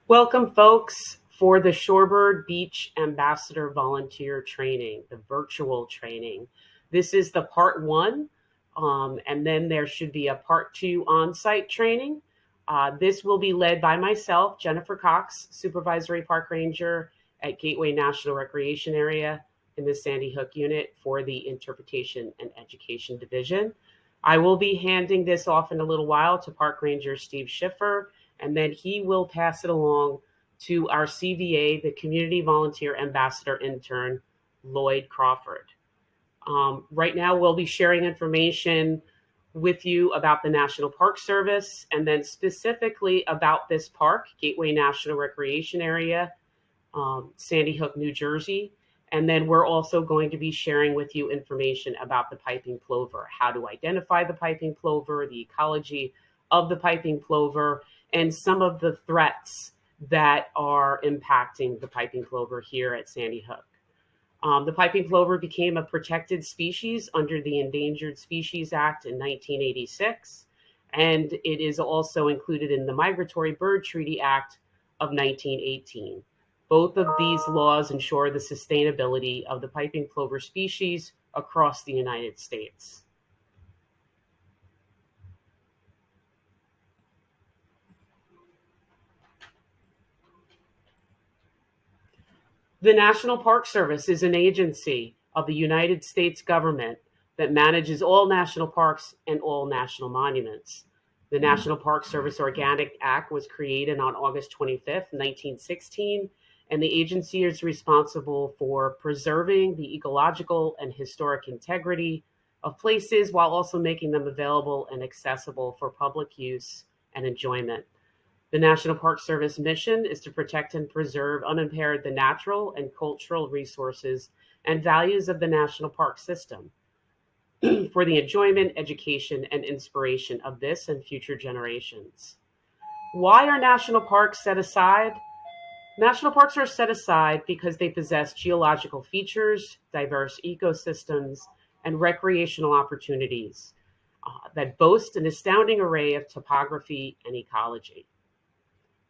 Welcome, folks, for the Shorebird Beach Ambassador Volunteer Training, the virtual training. This is the part one, and then there should be a part two on-site training. This will be led by myself, Jennifer Cox, Supervisory Park Ranger at Gateway National Recreation Area in the Sandy Hook Unit for the Interpretation and Education Division. I will be handing this off in a little while to Park Ranger Steve Schiffer, and then he will pass it along to our CVA, the Community Volunteer Ambassador Intern, Lloyd Crawford. Right now, we'll be sharing information with you about the National Park Service and then specifically about this park, Gateway National Recreation Area, Sandy Hook, New Jersey. And then we're also going to be sharing with you information about the piping plover, how to identify the piping plover, the ecology of the piping plover, and some of the threats that are impacting the piping plover here at Sandy Hook. The piping plover became a protected species under the Endangered Species Act in 1986, and it is also included in the Migratory Bird Treaty Act of 1918. Both of these laws ensure the sustainability of the piping plover species across the United States. The National Park Service is an agency of the United States government that manages all national parks and all national monuments. The National Park Service Organic Act was created on August 25th, 1916, and the agency is responsible for preserving the ecological and historic integrity of places while also making them available and accessible for public use and enjoyment. The National Park Service mission is to protect and preserve unimpaired the natural and cultural resources and values of the national park system for the enjoyment, education, and inspiration of this and future generations. Why are national parks set aside? National parks are set aside because they possess geological features, diverse ecosystems, and recreational opportunities that boast an astounding array of topography and ecology.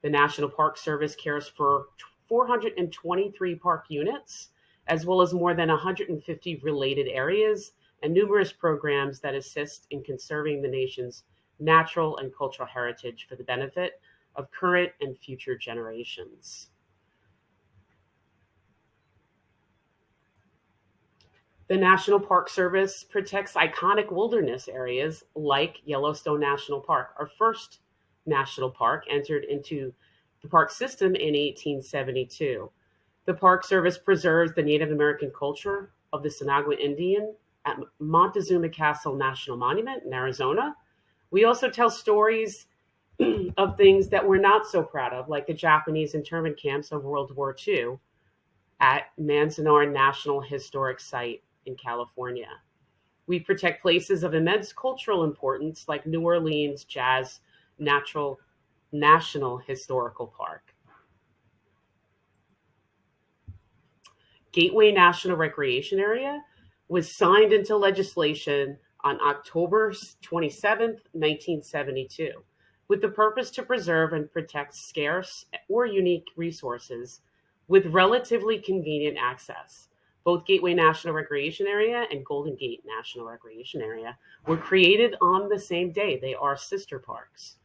The National Park Service cares for 423 park units, as well as more than 150 related areas and numerous programs that assist in conserving the nation's natural and cultural heritage for the benefit of current and future generations. The National Park Service protects iconic wilderness areas like Yellowstone National Park. Our first national park entered into the park system in 1872. The Park Service preserves the Native American culture of the Sinagua Indian at Montezuma Castle National Monument in Arizona. We also tell stories of things that we're not so proud of, like the Japanese internment camps of World War II at Manzanar National Historic Site in California. We protect places of immense cultural importance like New Orleans Jazz National Historical Park. Gateway National Recreation Area was signed into legislation on October 27, 1972, with the purpose to preserve and protect scarce or unique resources with relatively convenient access. Both Gateway National Recreation Area and Golden Gate National Recreation Area were created on the same day. They are sister parks,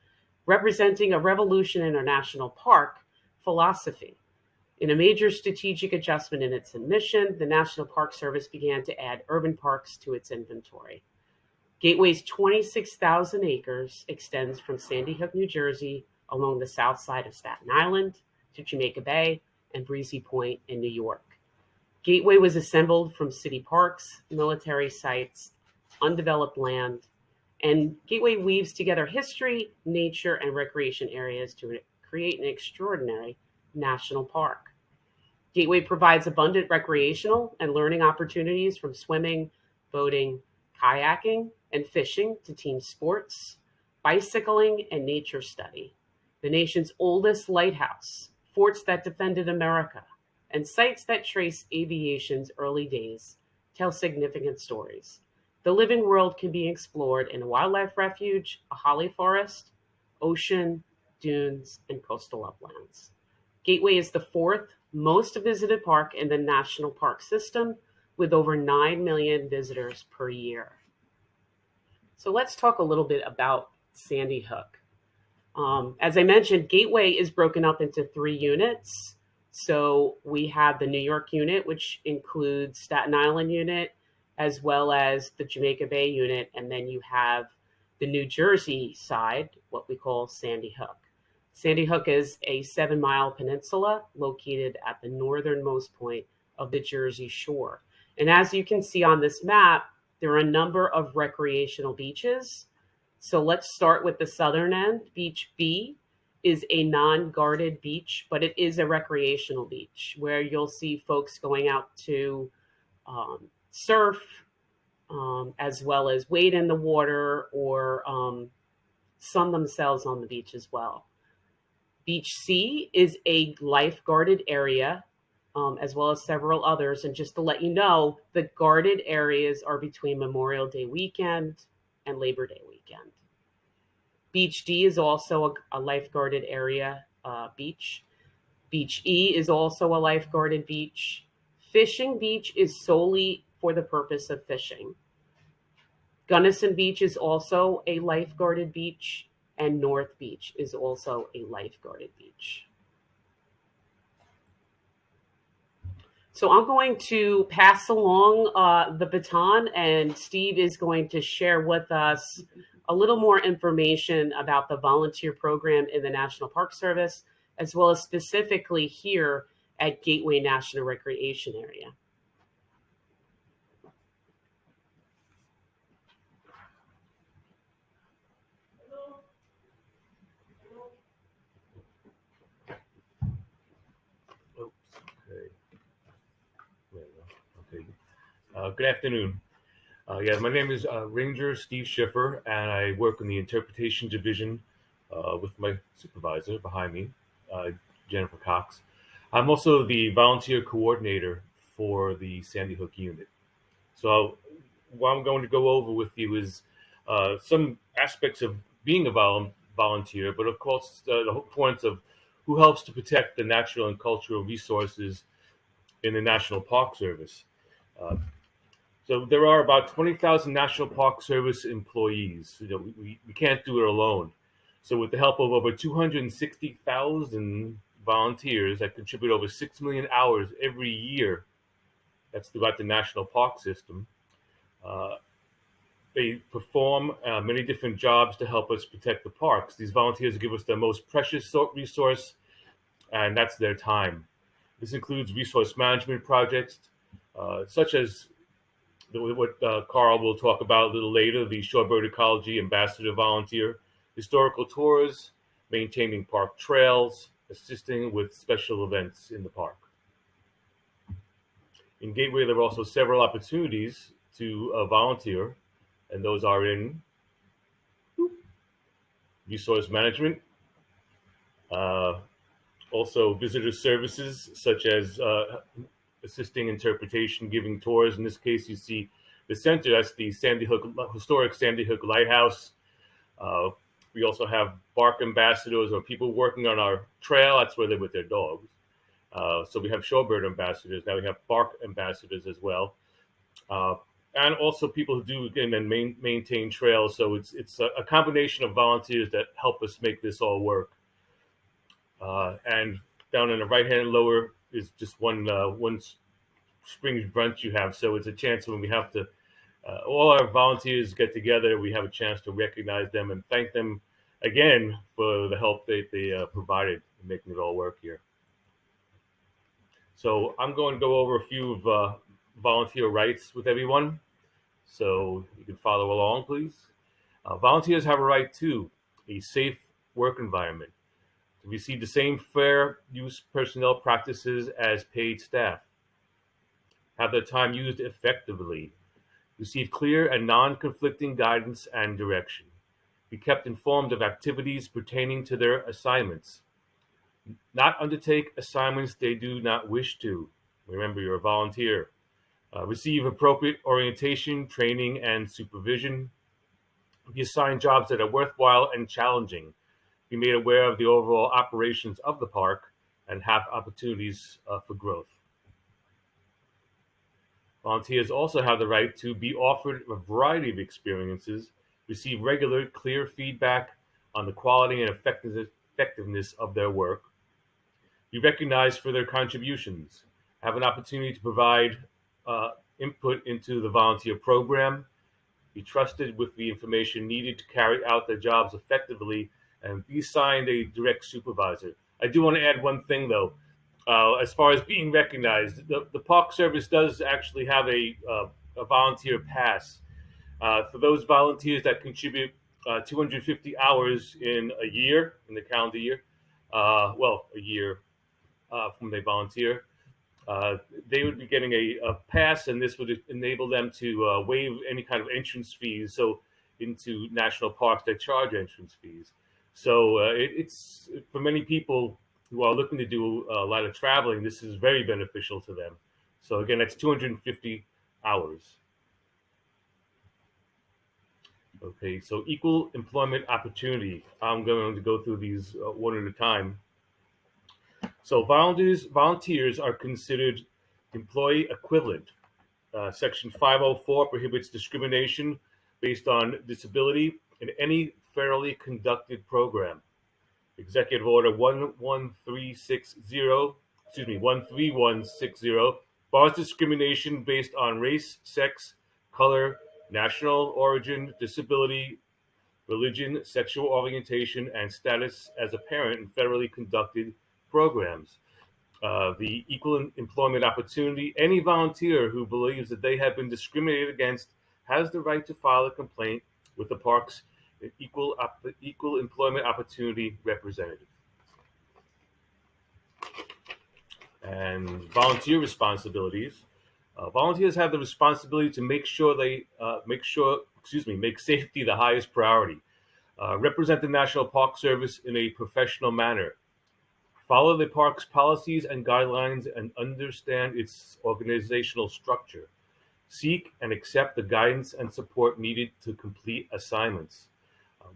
representing a revolution in our national park philosophy. In a major strategic adjustment in its mission, the National Park Service began to add urban parks to its inventory. Gateway's 26,000 acres extends from Sandy Hook, New Jersey, along the south side of Staten Island to Jamaica Bay and Breezy Point in New York. Gateway was assembled from city parks, military sites, undeveloped land, and Gateway weaves together history, nature, and recreation areas to create an extraordinary national park. Gateway provides abundant recreational and learning opportunities from swimming, boating, kayaking, and fishing to team sports, bicycling, and nature study. The nation's oldest lighthouse, forts that defended America, and sites that trace aviation's early days tell significant stories. The living world can be explored in a wildlife refuge, a holly forest, ocean, dunes, and coastal uplands. Gateway is the fourth most visited park in the national park system with over 9 million visitors per year. So let's talk a little bit about Sandy Hook. As I mentioned, Gateway is broken up into 3 units. So we have the New York unit, which includes Staten Island unit, as well as the Jamaica Bay unit. And then you have the New Jersey side, what we call Sandy Hook. Sandy Hook is a 7-mile peninsula located at the northernmost point of the Jersey Shore. And as you can see on this map, there are a number of recreational beaches. So let's start with the southern end. Beach B is a non-guarded beach, but it is a recreational beach where you'll see folks going out to surf, as well as wade in the water or sun themselves on the beach as well. Beach C is a life-guarded area, as well as several others. And just to let you know, the guarded areas are between Memorial Day weekend and Labor Day weekend. Beach D is also a life-guarded area beach. Beach E is also a life-guarded beach. Fishing Beach is solely for the purpose of fishing. Gunnison Beach is also a life-guarded beach, and North Beach is also a life-guarded beach. So I'm going to pass along the baton, and Steve is going to share with us a little more information about the volunteer program in the National Park Service, as well as specifically here at Gateway National Recreation Area. Good afternoon. My name is Ranger Steve Schiffer, and I work in the Interpretation Division with my supervisor behind me, Jennifer Cox. I'm also the volunteer coordinator for the Sandy Hook unit. So what I'm going to go over with you is some aspects of being a volunteer, but of course the importance of who helps to protect the natural and cultural resources in the National Park Service. So there are about 20,000 National Park Service employees. We can't do it alone. So with the help of over 260,000 volunteers that contribute over 6 million hours every year, that's throughout the National Park System, they perform many different jobs to help us protect the parks. These volunteers give us their most precious resource, and that's their time. This includes resource management projects, such as what Carl will talk about a little later, the Shorebird Ecology Ambassador Volunteer, historical tours, maintaining park trails, assisting with special events in the park. In Gateway, there are also several opportunities to volunteer, and those are in resource management, also visitor services such as assisting interpretation, giving tours. In this case, you see the center, that's the historic Sandy Hook Lighthouse. We also have park ambassadors or people working on our trail. That's where they're with their dogs. So we have shorebird ambassadors. Now we have park ambassadors as well. And also people who do, again, and maintain trails. So it's a combination of volunteers that help us make this all work. And down in the right-hand lower is just one spring brunch you have. So it's a chance when we have to, all our volunteers get together, we have a chance to recognize them and thank them again for the help that they provided in making it all work here. So I'm going to go over a few of volunteer rights with everyone. So you can follow along, please. Volunteers have a right to a safe work environment, to receive the same fair use personnel practices as paid staff, have their time used effectively, receive clear and non-conflicting guidance and direction, be kept informed of activities pertaining to their assignments, not undertake assignments they do not wish to. Remember, you're a volunteer. Receive appropriate orientation, training, and supervision. Be assigned jobs that are worthwhile and challenging. Be made aware of the overall operations of the park and have opportunities for growth. Volunteers also have the right to be offered a variety of experiences, receive regular, clear feedback on the quality and effectiveness of their work, be recognized for their contributions, have an opportunity to provide input into the volunteer program, be trusted with the information needed to carry out their jobs effectively, and be assigned a direct supervisor. I do want to add one thing, though. As far as being recognized, the Park Service does actually have a volunteer pass for those volunteers that contribute 250 hours in a year, in the calendar year. A year when they volunteer. They would be getting a pass, and this would enable them to waive any kind of entrance fees. So, into national parks, they charge entrance fees. So, it's for many people who are looking to do a lot of traveling, this is very beneficial to them. So, again, that's 250 hours. Okay, so equal employment opportunity. I'm going to go through these one at a time. So volunteers are considered employee equivalent. Section 504 prohibits discrimination based on disability in any federally conducted program. Executive Order 13160 bars discrimination based on race, sex, color, national origin, disability, religion, sexual orientation, and status as a parent in federally conducted programs. The equal employment opportunity. Any volunteer who believes that they have been discriminated against has the right to file a complaint with the park's equal employment opportunity representative. And volunteer responsibilities. Volunteers have the responsibility to make safety the highest priority. Represent the National Park Service in a professional manner. Follow the park's policies and guidelines and understand its organizational structure. Seek and accept the guidance and support needed to complete assignments.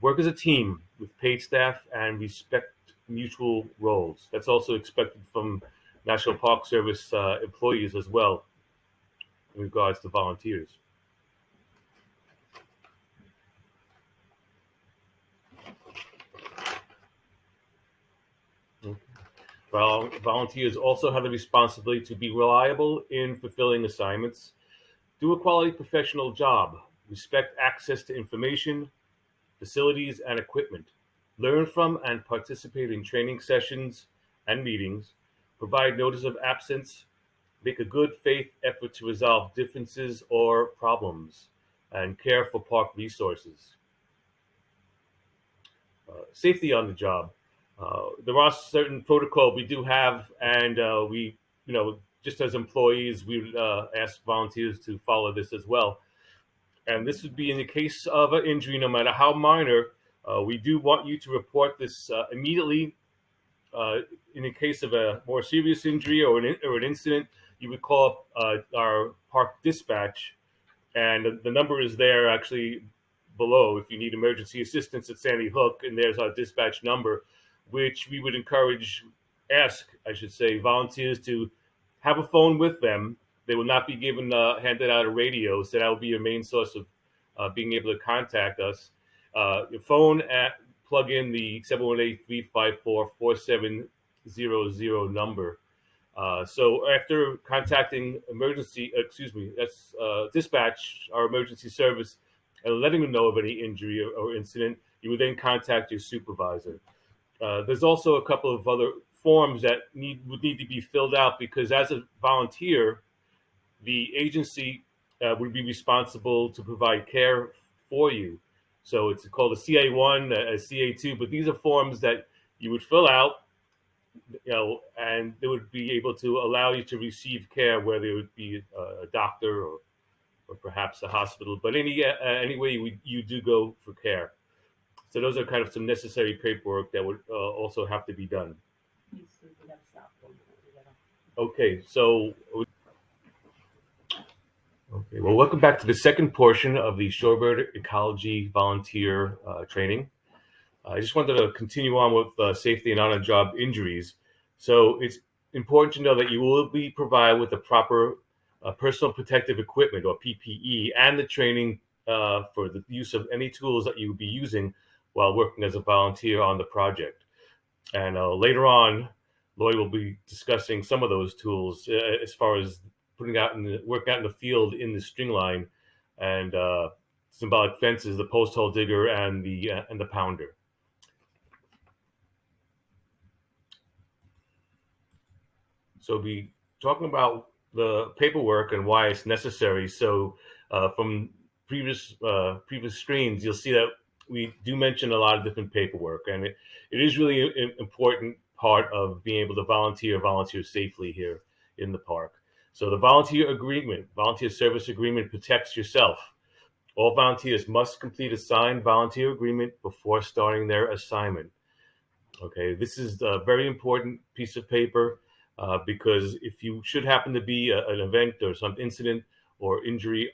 Work as a team with paid staff and respect mutual roles. That's also expected from National Park Service employees as well in regards to volunteers. Volunteers also have the responsibility to be reliable in fulfilling assignments, do a quality professional job, respect access to information, facilities, and equipment, learn from and participate in training sessions and meetings, provide notice of absence, make a good faith effort to resolve differences or problems, and care for park resources. Safety on the job. There are certain protocols we do have, and we, just as employees, we would ask volunteers to follow this as well. And this would be in the case of an injury, no matter how minor. We do want you to report this immediately. In the case of a more serious injury or an incident, you would call our park dispatch, and the number is there actually below if you need emergency assistance at Sandy Hook, and there's our dispatch number, which we would ask volunteers to have a phone with them. They will not be handed out a radio, so that will be your main source of being able to contact us. Your phone plug in the 718-354-4700 number. So after contacting dispatch, our emergency service, and letting them know of any injury or incident, you would then contact your supervisor. There's also a couple of other forms that would need to be filled out, because as a volunteer, the agency would be responsible to provide care for you. So it's called a CA1, a CA2, but these are forms that you would fill out, and they would be able to allow you to receive care, whether it would be a doctor or perhaps a hospital, but any way you do go for care. So those are kind of some necessary paperwork that would also have to be done. Okay, well, welcome back to the second portion of the Shorebird Ecology volunteer training. I just wanted to continue on with safety and on-the-job injuries. So it's important to know that you will be provided with the proper personal protective equipment, or PPE, and the training for the use of any tools that you will be using while working as a volunteer on the project. And later on, Lloyd will be discussing some of those tools as far as working out in the field in the string line, and symbolic fences, the post hole digger, and the pounder. So be talking about the paperwork and why it's necessary. So from previous screens, you'll see that we do mention a lot of different paperwork, and it is really an important part of being able to volunteer safely here in the park. So the volunteer service agreement protects yourself. All volunteers must complete a signed volunteer agreement before starting their assignment. Okay, this is a very important piece of paper because if you should happen to be an event or some incident or injury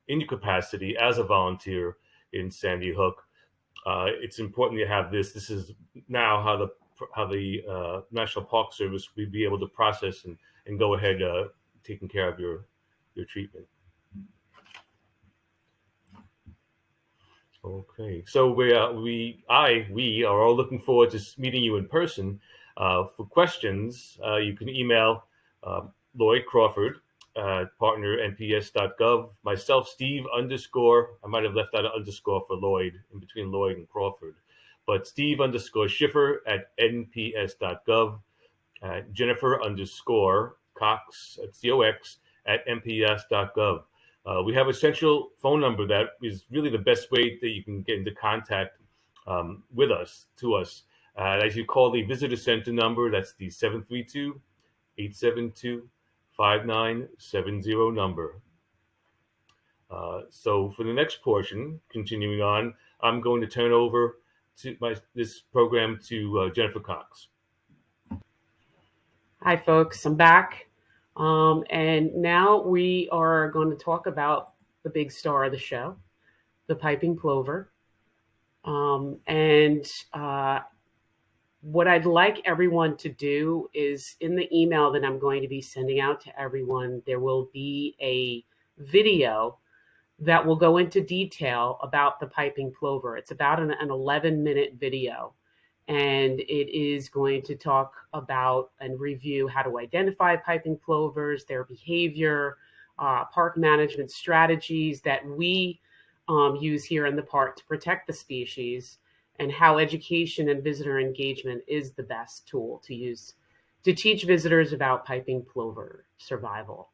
in your capacity as a volunteer in Sandy Hook, it's important to have this. This is now how the National Park Service will be able to process and go ahead taking care of your treatment. Okay, so we are all looking forward to meeting you in person. For questions, you can email Lloyd Crawford, partner nps.gov, myself, Steve _ I might have left out an underscore for Lloyd in between Lloyd and Crawford, but Steve _ Schiffer at nps.gov, Jennifer _ Cox, COX, at nps.gov. We have a central phone number that is really the best way that you can get into contact with us, to us. As you call the visitor center number, that's the 732-872-5970 number. So for the next portion, continuing on, I'm going to turn over to this program to Jennifer Cox. Hi, folks. I'm back. And now we are going to talk about the big star of the show, the piping plover. What I'd like everyone to do is, in the email that I'm going to be sending out to everyone, there will be a video that will go into detail about the piping plover. It's about an 11-minute video. And it is going to talk about and review how to identify piping plovers, their behavior, park management strategies that we use here in the park to protect the species, and how education and visitor engagement is the best tool to use to teach visitors about piping plover survival.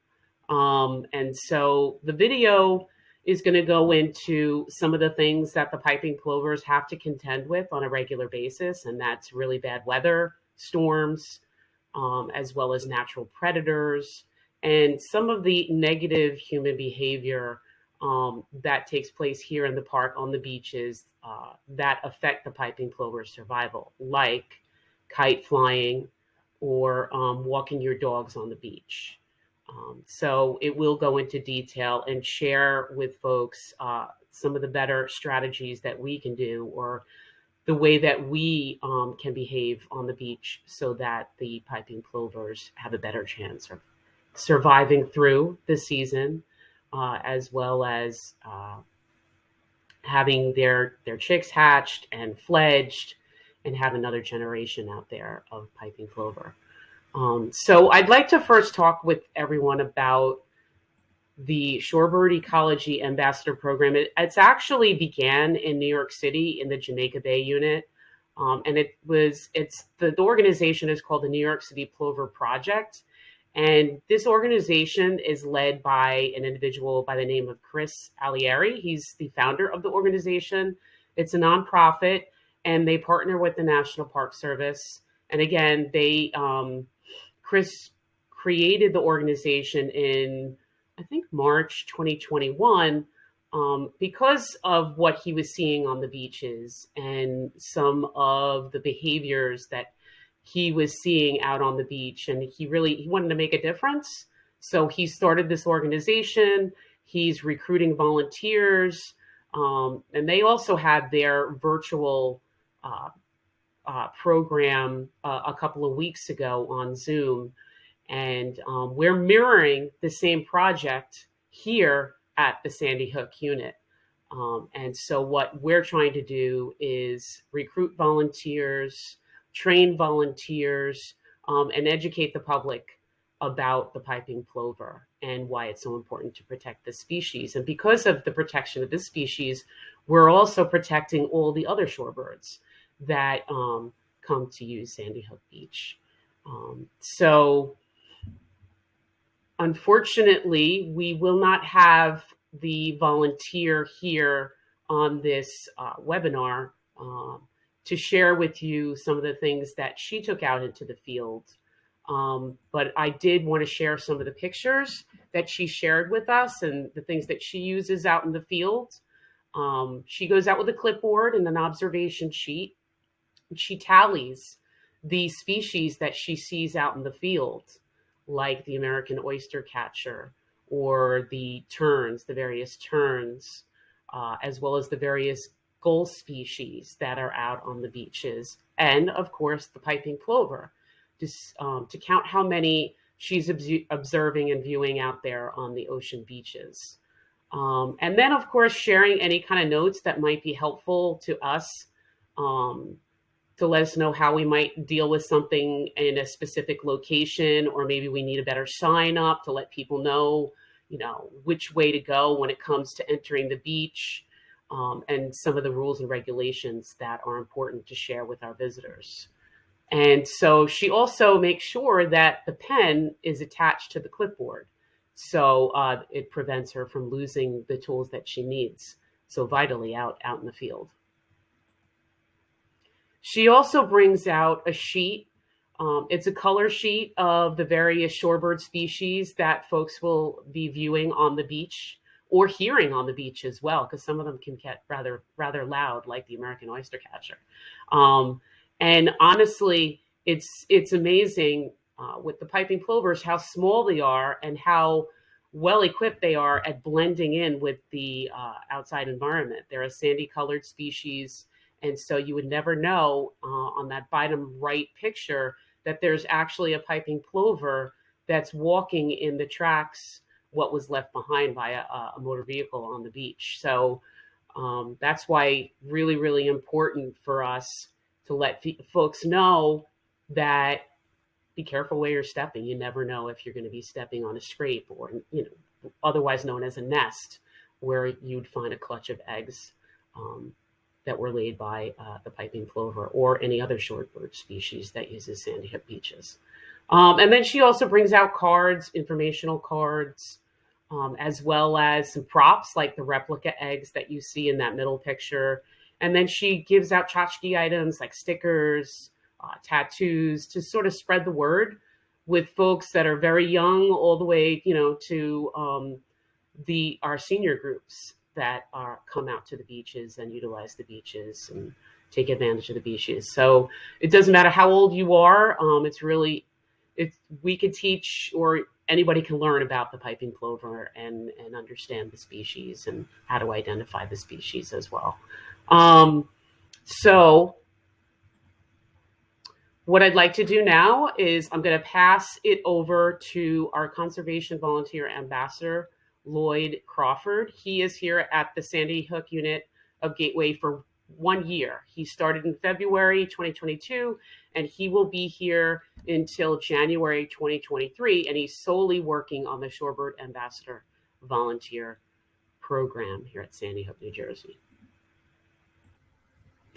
And so the video is going to go into some of the things that the piping plovers have to contend with on a regular basis, and that's really bad weather, storms, as well as natural predators, and some of the negative human behavior that takes place here in the park on the beaches that affect the piping plover's survival, like kite flying or walking your dogs on the beach. So it will go into detail and share with folks some of the better strategies that we can do, or the way that we can behave on the beach so that the piping plovers have a better chance of surviving through the season, as well as having their chicks hatched and fledged and have another generation out there of piping plover. So I'd like to first talk with everyone about the Shorebird Ecology Ambassador Program. It's actually began in New York City in the Jamaica Bay unit. And the organization is called the New York City Plover Project. And this organization is led by an individual by the name of Chris Alieri. He's the founder of the organization. It's a nonprofit, and they partner with the National Park Service. And again, Chris created the organization in, I think, March 2021, because of what he was seeing on the beaches and some of the behaviors that he was seeing out on the beach. And he wanted to make a difference. So he started this organization. He's recruiting volunteers. And they also had their virtual program a couple of weeks ago on Zoom, and we're mirroring the same project here at the Sandy Hook unit. And so what we're trying to do is recruit volunteers, train volunteers, and educate the public about the piping plover and why it's so important to protect the species. And because of the protection of this species, we're also protecting all the other shorebirds that come to use Sandy Hook Beach. So unfortunately, we will not have the volunteer here on this webinar to share with you some of the things that she took out into the field. But I did want to share some of the pictures that she shared with us and the things that she uses out in the field. She goes out with a clipboard and an observation sheet. And she tallies the species that she sees out in the field, like the American oyster catcher or the terns, the various terns, as well as the various gull species that are out on the beaches. And of course, the piping plover, to count how many she's observing and viewing out there on the ocean beaches. And then, of course, sharing any kind of notes that might be helpful to us, to let us know how we might deal with something in a specific location, or maybe we need a better sign up to let people know, which way to go when it comes to entering the beach, and some of the rules and regulations that are important to share with our visitors. And so she also makes sure that the pen is attached to the clipboard, so it prevents her from losing the tools that she needs so vitally out in the field. She also brings out a sheet. It's a color sheet of the various shorebird species that folks will be viewing on the beach or hearing on the beach as well, because some of them can get rather loud, like the American oyster catcher. And honestly, it's amazing with the piping plovers how small they are and how well equipped they are at blending in with the outside environment. They're a sandy colored species. And so you would never know on that bottom right picture that there's actually a piping plover that's walking in the tracks, what was left behind by a motor vehicle on the beach. So that's why really, really important for us to let folks know that be careful where you're stepping. You never know if you're going to be stepping on a scrape or, otherwise known as a nest, where you'd find a clutch of eggs that were laid by the piping plover or any other shorebird species that uses Sandy Hook beaches. And then she also brings out cards, informational cards, as well as some props like the replica eggs that you see in that middle picture. And then she gives out tchotchke items like stickers, tattoos, to sort of spread the word with folks that are very young all the way, to our senior groups that come out to the beaches and utilize the beaches and take advantage of the beaches. So it doesn't matter how old you are. We could teach, or anybody can learn about the piping plover and understand the species and how to identify the species as well. So what I'd like to do now is I'm going to pass it over to our conservation volunteer ambassador, Lloyd Crawford. He is here at the Sandy Hook unit of Gateway for 1 year. He started in February 2022, and he will be here until January 2023, and he's solely working on the Shorebird Ambassador Volunteer Program here at Sandy Hook, New Jersey.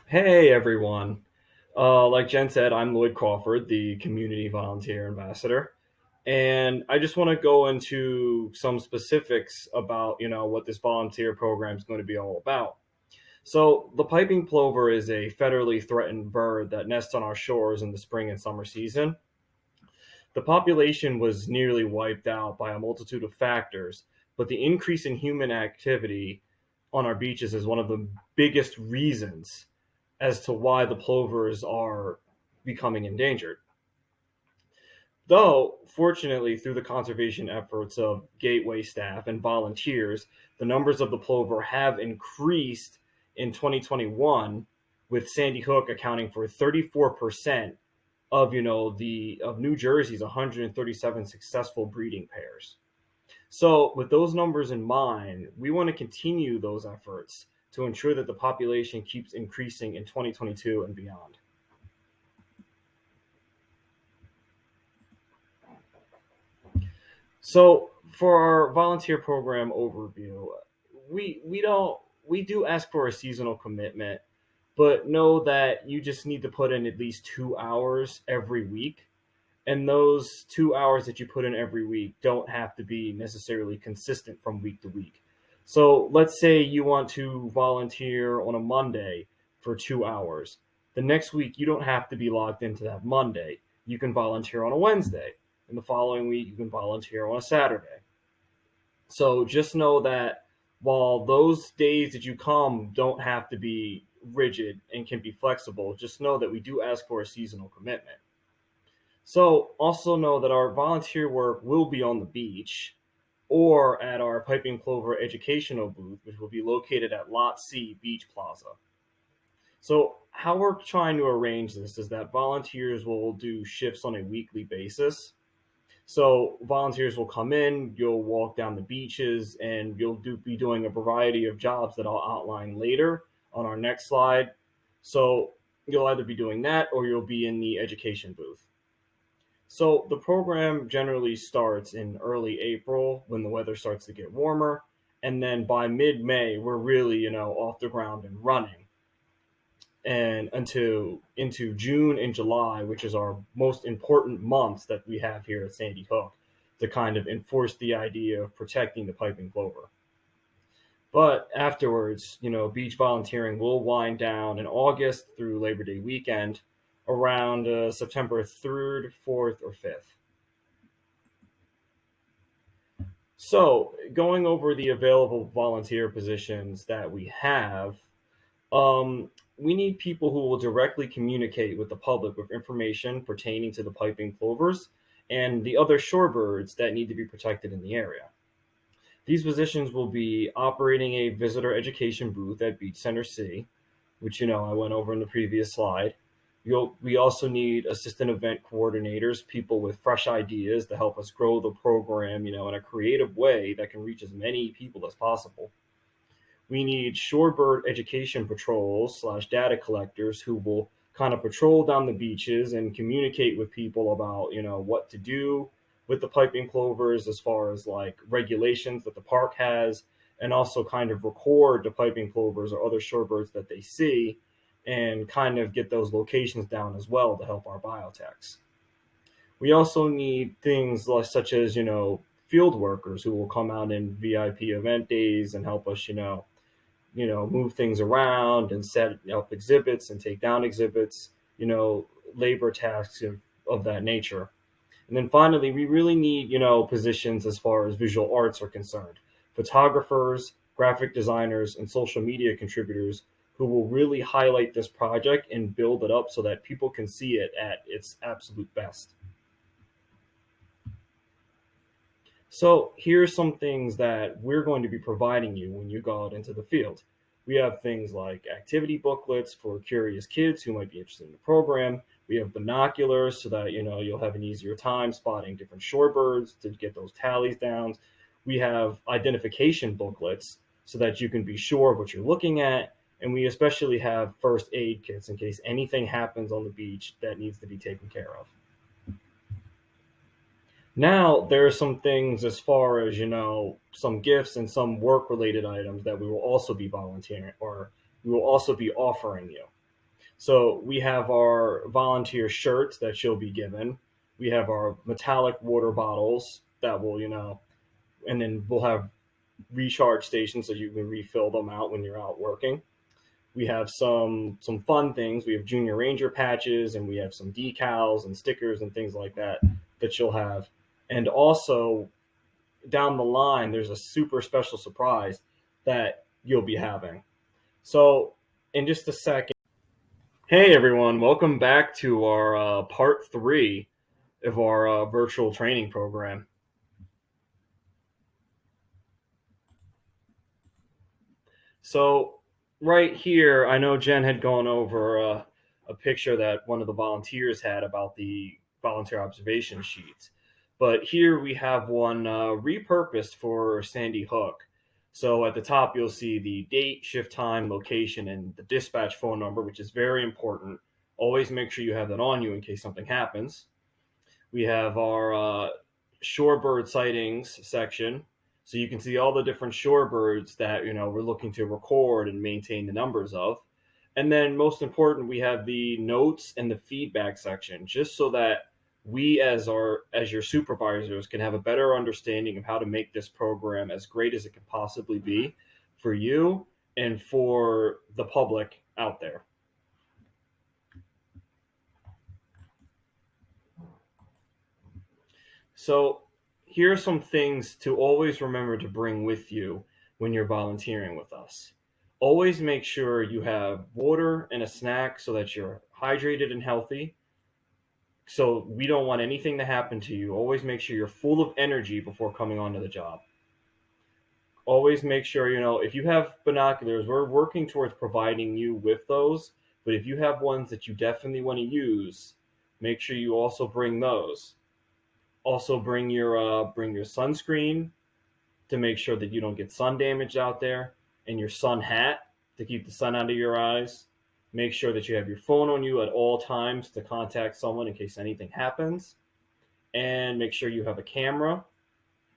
Hey, everyone. Like Jen said, I'm Lloyd Crawford, the Community Volunteer Ambassador. And I just want to go into some specifics about, what this volunteer program is going to be all about. So the piping plover is a federally threatened bird that nests on our shores in the spring and summer season. The population was nearly wiped out by a multitude of factors, but the increase in human activity on our beaches is one of the biggest reasons as to why the plovers are becoming endangered. Though, fortunately, through the conservation efforts of Gateway staff and volunteers, the numbers of the plover have increased in 2021 with Sandy Hook accounting for 34% of of New Jersey's 137 successful breeding pairs. So, with those numbers in mind, we want to continue those efforts to ensure that the population keeps increasing in 2022 and beyond. So, for our volunteer program overview, we do ask for a seasonal commitment, but know that you just need to put in at least 2 hours every week. And those 2 hours that you put in every week don't have to be necessarily consistent from week to week. So let's say you want to volunteer on a Monday for 2 hours. The next week, you don't have to be logged into that Monday. You can volunteer on a Wednesday. And the following week, you can volunteer on a Saturday. So just know that while those days that you come don't have to be rigid and can be flexible, just know that we do ask for a seasonal commitment. So also know that our volunteer work will be on the beach or at our Piping Plover educational booth, which will be located at Lot C Beach Plaza. So how we're trying to arrange this is that volunteers will do shifts on a weekly basis. So volunteers will come in, you'll walk down the beaches, and you'll be doing a variety of jobs that I'll outline later on our next slide. So you'll either be doing that or you'll be in the education booth. So the program generally starts in early April when the weather starts to get warmer. And then by mid-May, we're really, off the ground and running. And into June and July, which is our most important months that we have here at Sandy Hook, to kind of enforce the idea of protecting the piping plover. But afterwards, beach volunteering will wind down in August through Labor Day weekend around September 3rd, 4th, or 5th. So going over the available volunteer positions that we have, we need people who will directly communicate with the public with information pertaining to the piping plovers and the other shorebirds that need to be protected in the area. These positions will be operating a visitor education booth at Beach Center C, which I went over in the previous slide. We also need assistant event coordinators, people with fresh ideas to help us grow the program, in a creative way that can reach as many people as possible. We need shorebird education patrols / data collectors who will kind of patrol down the beaches and communicate with people about, what to do with the piping plovers as far as like regulations that the park has, and also kind of record the piping plovers or other shorebirds that they see and kind of get those locations down as well to help our biotechs. We also need things such as, field workers who will come out in VIP event days and help us, move things around and set up exhibits and take down exhibits, labor tasks of that nature. And then finally, we really need, positions as far as visual arts are concerned. Photographers, graphic designers, and social media contributors who will really highlight this project and build it up so that people can see it at its absolute best. So here's some things that we're going to be providing you when you go out into the field. We have things like activity booklets for curious kids who might be interested in the program. We have binoculars so that, you'll have an easier time spotting different shorebirds to get those tallies down. We have identification booklets so that you can be sure of what you're looking at. And we especially have first aid kits in case anything happens on the beach that needs to be taken care of. Now, there are some things as far as, some gifts and some work-related items that we will also be volunteering or we will also be offering you. So we have our volunteer shirts that you'll be given. We have our metallic water bottles that will, and then we'll have recharge stations so you can refill them out when you're out working. We have some fun things. We have Junior Ranger patches, and we have some decals and stickers and things like that you'll have. And also, down the line, there's a super special surprise that you'll be having. So, in just a second. Hey, everyone. Welcome back to our part 3 of our virtual training program. So, right here, I know Jen had gone over a picture that one of the volunteers had about the volunteer observation sheets. But here we have one repurposed for Sandy Hook. So at the top, you'll see the date, shift time, location, and the dispatch phone number, which is very important. Always make sure you have that on you in case something happens. We have our shorebird sightings section, so you can see all the different shorebirds that we're looking to record and maintain the numbers of. And then most important, we have the notes and the feedback section, just so that we as your supervisors can have a better understanding of how to make this program as great as it can possibly be for you and for the public out there. So here are some things to always remember to bring with you when you're volunteering with us. Always make sure you have water and a snack so that you're hydrated and healthy. So we don't want anything to happen to you. Always make sure you're full of energy before coming onto the job. Always make sure, if you have binoculars, we're working towards providing you with those. But if you have ones that you definitely want to use, make sure you also bring those. Also bring your sunscreen to make sure that you don't get sun damage out there, and your sun hat to keep the sun out of your eyes. Make sure that you have your phone on you at all times to contact someone in case anything happens, and make sure you have a camera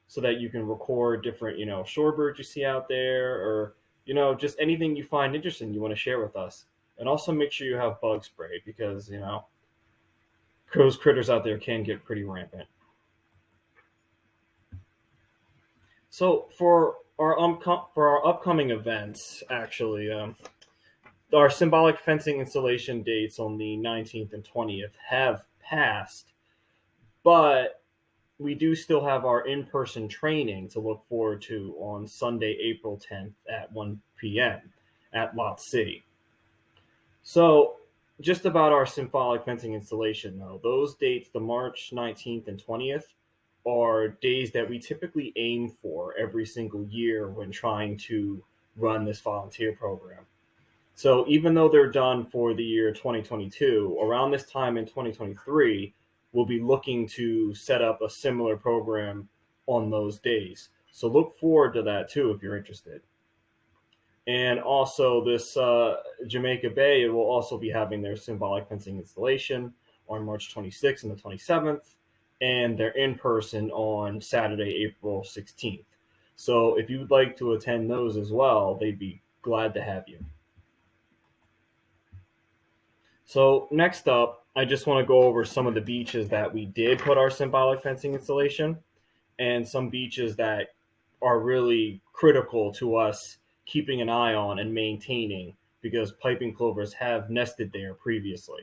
so that you can record different shorebirds you see out there, or just anything you find interesting you want to share with us. And also make sure you have bug spray, because those critters out there can get pretty rampant. So for our upcoming events, actually, our symbolic fencing installation dates on the 19th and 20th have passed, but we do still have our in-person training to look forward to on Sunday, April 10th at 1 p.m. at Lot City. So just about our symbolic fencing installation, though, those dates, the March 19th and 20th, are days that we typically aim for every single year when trying to run this volunteer program. So even though they're done for the year 2022, around this time in 2023, we'll be looking to set up a similar program on those days. So look forward to that too if you're interested. And also this Jamaica Bay will also be having their symbolic fencing installation on March 26th and the 27th. And they're in person on Saturday, April 16th. So if you would like to attend those as well, they'd be glad to have you. So next up, I just want to go over some of the beaches that we did put our symbolic fencing installation, and some beaches that are really critical to us keeping an eye on and maintaining, because piping plovers have nested there previously.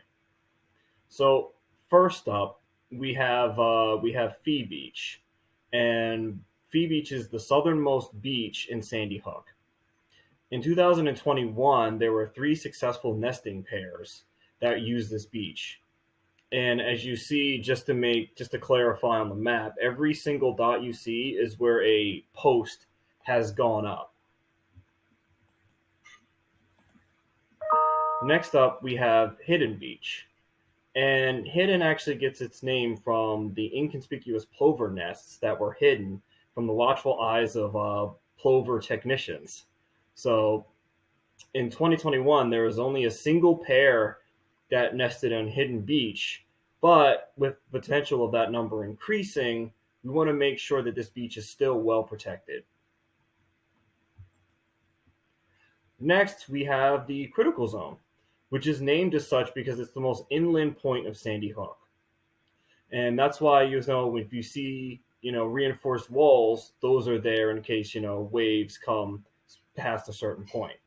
So first up, we have Fee Beach, and Fee Beach is the southernmost beach in Sandy Hook. In 2021, there were 3 successful nesting pairs that used this beach. And as you see, just to clarify on the map, every single dot you see is where a post has gone up. Next up, we have Hidden Beach. And Hidden actually gets its name from the inconspicuous plover nests that were hidden from the watchful eyes of plover technicians. So in 2021, there was only a single pair that nested on Hidden Beach, but with potential of that number increasing, we want to make sure that this beach is still well protected. Next, we have the critical zone, which is named as such because it's the most inland point of Sandy Hook. And that's why, if you see, reinforced walls, those are there in case, waves come past a certain point.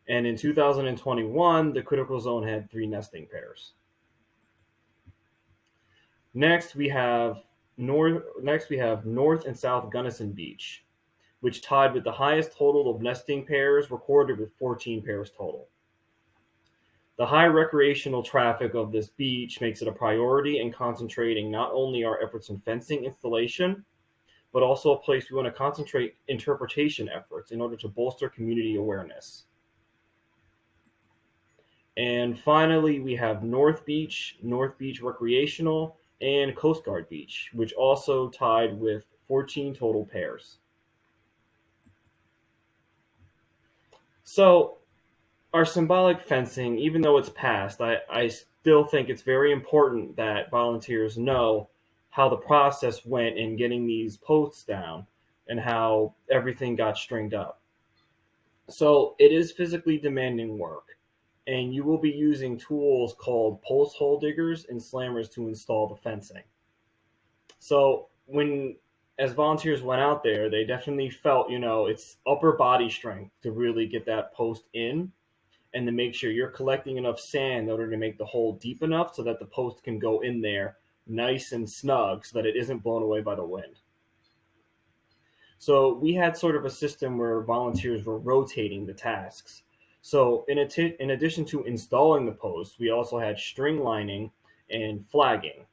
And in 2021, the critical zone had 3 nesting pairs. Next, we have North and South Gunnison Beach, which tied with the highest total of nesting pairs recorded with 14 pairs total. The high recreational traffic of this beach makes it a priority in concentrating not only our efforts in fencing installation, but also a place we want to concentrate interpretation efforts in order to bolster community awareness. And finally, we have North Beach Recreational, and Coast Guard Beach, which also tied with 14 total pairs. So, our symbolic fencing, even though it's passed, I still think it's very important that volunteers know how the process went in getting these posts down and how everything got stringed up. So it is physically demanding work, and you will be using tools called post hole diggers and slammers to install the fencing. So when as volunteers went out there, they definitely felt, it's upper body strength to really get that post in and to make sure you're collecting enough sand in order to make the hole deep enough so that the post can go in there nice and snug so that it isn't blown away by the wind. So we had sort of a system where volunteers were rotating the tasks. So in addition to installing the post, we also had string lining and flagging.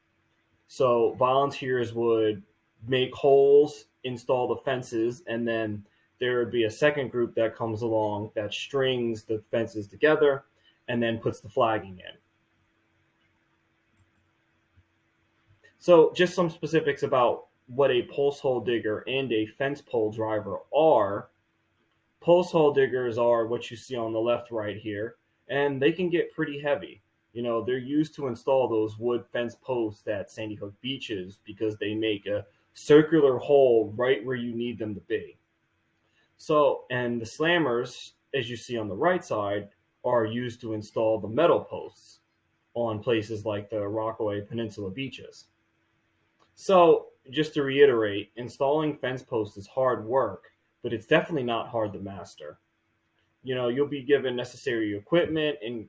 So volunteers would make holes, install the fences, and then there would be a second group that comes along that strings the fences together and then puts the flagging in. So just some specifics about what a post hole digger and a fence pole driver are. Post hole diggers are what you see on the left right here, and they can get pretty heavy. They're used to install those wood fence posts at Sandy Hook beaches because they make a circular hole right where you need them to be. So, and the slammers, as you see on the right side, are used to install the metal posts on places like the Rockaway Peninsula beaches. So, just to reiterate, installing fence posts is hard work, but it's definitely not hard to master. You'll be given necessary equipment in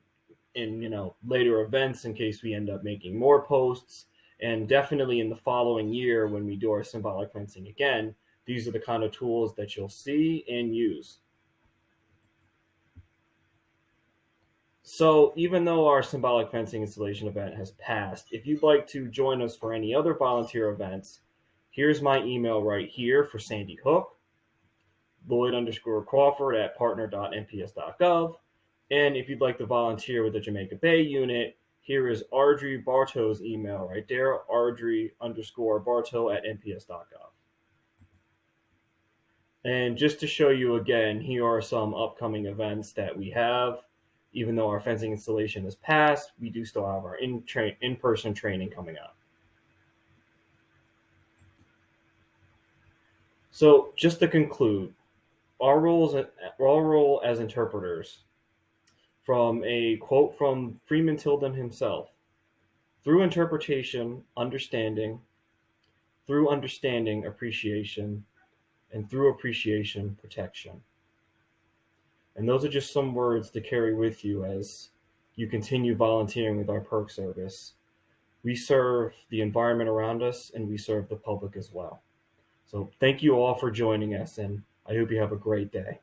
later events in case we end up making more posts, and definitely in the following year when we do our symbolic fencing again, these are the kind of tools that you'll see and use. So even though our symbolic fencing installation event has passed, if you'd like to join us for any other volunteer events, here's my email right here for Sandy Hook, Lloyd_Crawford at partner.nps.gov. And if you'd like to volunteer with the Jamaica Bay unit, here is Ardrey Bartow's email right there, Ardrey_Bartow at nps.gov. And just to show you again, here are some upcoming events that we have. Even though our fencing installation is passed, we do still have our in-person training coming up. So just to conclude, our role as interpreters, from a quote from Freeman Tilden himself: through interpretation, understanding; through understanding, appreciation; and through appreciation, protection. And those are just some words to carry with you as you continue volunteering with our PERC service. We serve the environment around us, and we serve the public as well. So thank you all for joining us, and I hope you have a great day.